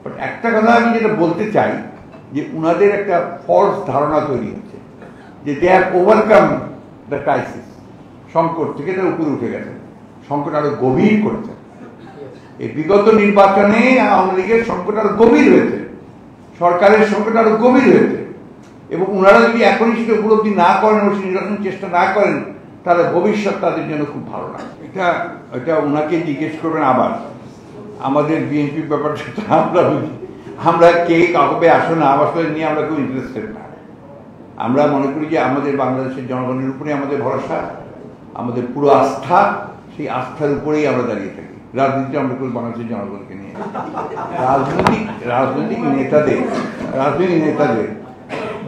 But একটা কথা আমি যেটা বলতে চাই যে উনাদের একটা ফলস ধারণা তৈরি হচ্ছে যে they have overcome the crisis, সংকট থেকে তারা উপরে উঠে গেছে, সংকট আরো গভীর করেছে। এই বিগত নির্বাচনে আওয়ামী লীগের সংকট আরো গভীর হয়েছে, সরকারের সংকট আরো গভীর হয়েছে, এবং ওনারা যদি এখনই সেটা উপলব্ধি না করেন ও নির্বাচন চেষ্টা না করেন তাহলে ভবিষ্যৎ তাদের জন্য খুব ভালো না। এটা ওনাকে জিজ্ঞেস করবেন। আবার আমাদের বিএনপির ব্যাপারটা আমরা কে কাউকে আসো না আবাসন নিয়ে আমরা খুব ইন্টারেস্টেড না। আমরা মনে করি যে আমাদের বাংলাদেশের জনগণের উপরে আমাদের ভরসা, আমাদের পুরো আস্থা, সেই আস্থার উপরেই আমরা দাঁড়িয়ে থাকি। রাজনীতি আমরা করি বাংলাদেশের জনগণকে নিয়ে। রাজনৈতিক নেতাদের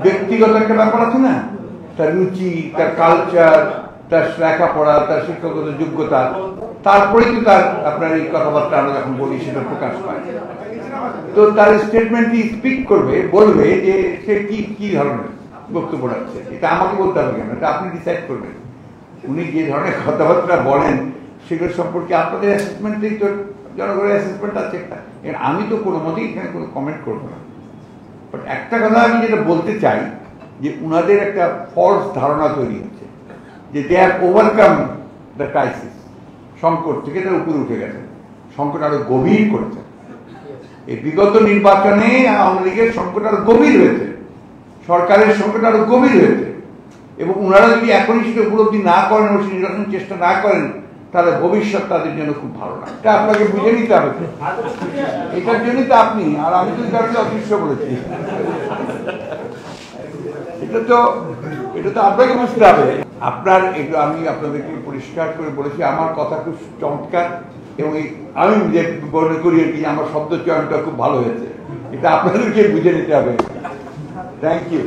ব্যক্তিগত একটা ব্যাপার আছে না, তার রুচি, তার কালচার, তার লেখাপড়া, তার শিক্ষাগত যোগ্যতা, তারপরেই তো তার আপনার এই কথাবার্তা আমরা যখন বলি সেটা প্রকাশ পায়। তো তার স্টেটমেন্টটি স্পিক করবে, বলবে যে সে কি ধরনের বক্তব্য রাখছে। এটা আমাকে বলতে হবে কেন, এটা আপনি ডিসাইড করবেন। উনি যে ধরনের কথাবার্তা বলেন সেগুলো সম্পর্কে আপনাদের অ্যাসেসমেন্টেই তো জনগণের অ্যাসেসমেন্ট আছে একটা। আমি তো কোনো মতেই এখানে কোনো কমেন্ট করবো না। বাট একটা কথা আমি যেটা বলতে চাই যে উনাদের একটা ফলস ধারণা তৈরি হচ্ছে যে they have overcome the crisis, সংকট থেকে তারা উপরে উঠে গেছে, সংকট আরো গভীর করেছে। এই বিগত নির্বাচনে আওয়ামী লীগের সংকট আরো গভীর হয়েছে, সরকারের সংকট আরো গভীর হয়েছে, এবং ওনারা যদি এখনই সেটা উপলব্ধি না করেন ও নির্বাচন চেষ্টা না করেন তাহলে ভবিষ্যৎ তাদের জন্য খুব ভালো না। এটা আপনাকে বুঝে নিতে হবে। এটার জন্যই তো আপনি আর আমি তো কারণে অদৃশ্য বলেছি। এটা তো আপনাকে বুঝতে হবে। আপনার এগুলো আমি আপনাদেরকে পরিষ্কার করে বলেছি, আমার কথা খুব চমৎকার, এবং আমি যে মনে করি আর কি আমার শব্দ চয়নটা খুব ভালো হয়েছে। এটা আপনাদেরকে বুঝে নিতে হবে। Thank you.